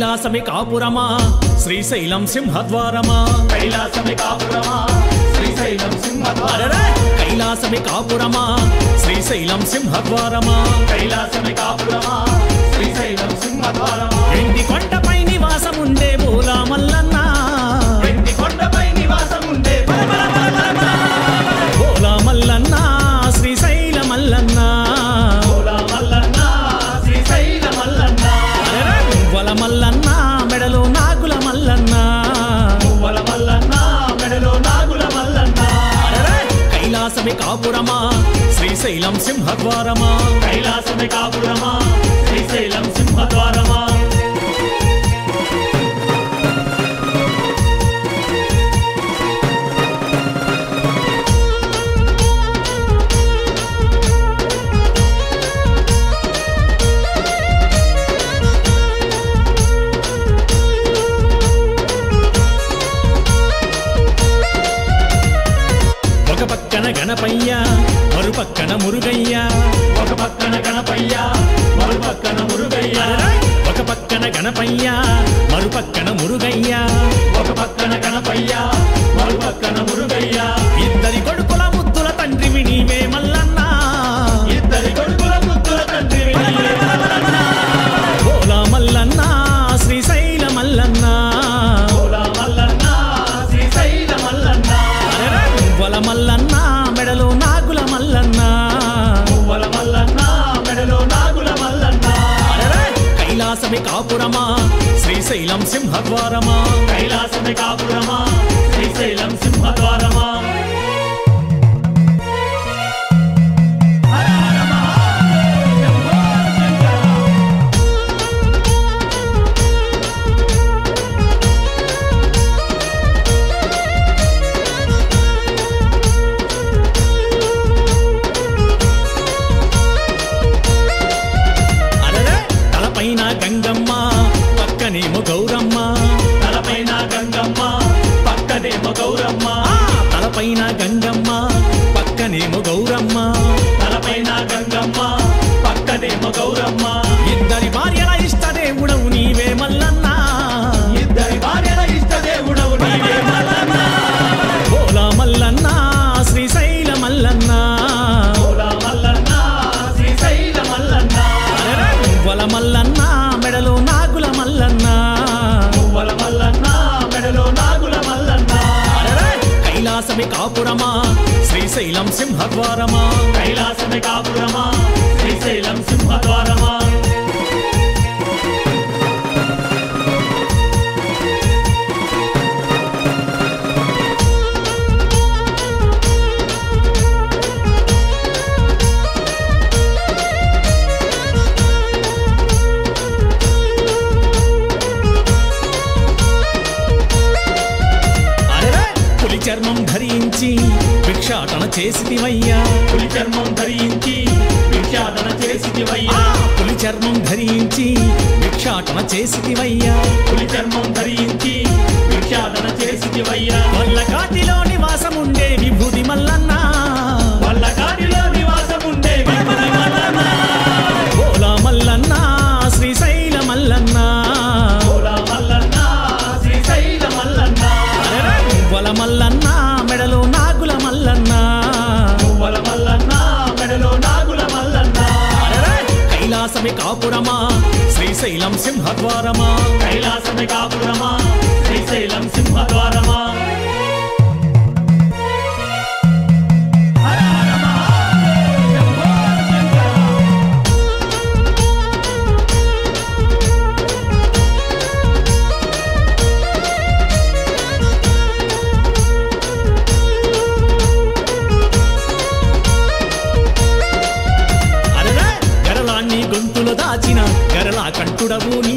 కైలాసమి కాపురమా శ్రీశైలం సింహద్వారమా కైలాసమి కాపురమా శ్రీశైలం సింహద్వారమా కైలాసమి కాపురమా శ్రీశైలం సింహద్వారమా కైలాసమి కాపురమా శ్రీశైలం సింహద్వారమా వెండి కొండపై నివాసముండే బోలా మల్లన్న వెండి కొండపై నివాసముండే బోలా మల్లన్న శ్రీశైల మల్లన్న బోలా మల్లన్న శ్రీశైల మల్లన్న మువ్వల మల్లన్న మెడలో నాగుల మల్లన్న మువ్వల మల్లన్న మెడలో నాగుల మల్లన్న కైలాసమి కాపురమా శ్రీశైలం సింహద్వారమా కైలాసమి కాపురమా శ్రీశైలం సింహద్వారమా ఒక పక్కన గణపయ్య మరుపక్కన మురుగయ్య ఒక పక్కన గణపయ్య మరో పక్కన మురుగయ్య ఒక పక్కన గణపయ్య మరుపక్కన మురుగయ్య ఒక పక్కన గణపయ్య మరో పక్కన మురుగయ్య ఇద్దరి కొడుకుల ముద్దుల తండ్రివి నీవే మల్లన్న ఇద్దరి కొడుకుల ముద్దుల తండ్రివి నీవే మల్లన్న బోలా మల్లన్న శ్రీశైల మల్లన్న బోలా మల్లన్న శ్రీశైల మల్లన్న మువ్వల మల్లన్న మెడలో నాగుల మల్లన్న మువ్వల మల్లన్న మెడలో నాగుల మల్లన్న కైలాసమి కాపురమా శ్రీశైలం సింహద్వారమా కైలాసమి కాపురమా శ్రీశైలం సింహద్వారమా హర హర మహాదేవ శంభో శంకర అరెరే తలపైన గంగమ్మ పక్కనేమో గౌరమ్మ తలపైన గంగమ్మ పక్కనేమో గౌరమ్మ తలపైన గంగమ్మ పక్కనేమో గౌరమ్మ తలపైన గంగమ్మ పక్కనేమో గౌరమ్మ ఇద్దరి భార్యల ఇష్టదేవుడవు నీవే మల్లన్న ఇద్దరి భార్యల ఇష్టదేవుడవు నీవే మల్లన్న బోలా మల్లన్న శ్రీశైల మల్లన్న బోలా మల్లన్న శ్రీశైల మల్లన్న మువ్వల మల్లన్న మెడలో నాగుల మల్లన్న మువ్వల మల్లన్న మెడలో నాగుల మల్లన్న కైలాసమి కాపురమా శ్రీశైలం సింహద్వారమా కైలాసమి కాపురమా శ్రీశైలం సింహద్వారమా అరెరే పులి చర్మం ధరించి భిక్షాటన చేసిదివయ్యా పులి చర్మం ధరించి భిక్షాటన చేసిదివయ్యా పులి చర్మం ధరించి భిక్షాటన చేసిదివయ్యా పులి చర్మం ధరించి భిక్షాటన చేసిదివయ్యా వల్ల కాటిలో నివాసముండే విభూది మల్లన్న వల్లకాడిలో నివాసముండే విభూది మల్లన్న బోలా మల్లన్న శ్రీశైల మల్లన్న బోలా మల్లన్న శ్రీశైల మల్లన్న మువ్వల మల్లన్న మెడలో నాగుల మల్లన్న మువ్వల మల్లన్న మెడలో నాగుల మల్లన్న కైలాసమి కాపురమా శ్రీశైలం సింహద్వారమా కైలాసమి కాపురమా శ్రీశైలం సింహద్వారమా హర హర మహాదేవ శంభో శంకర అరెరే గరలాన్ని గొంతులు దాచిన గరలా కంటుడవు నీ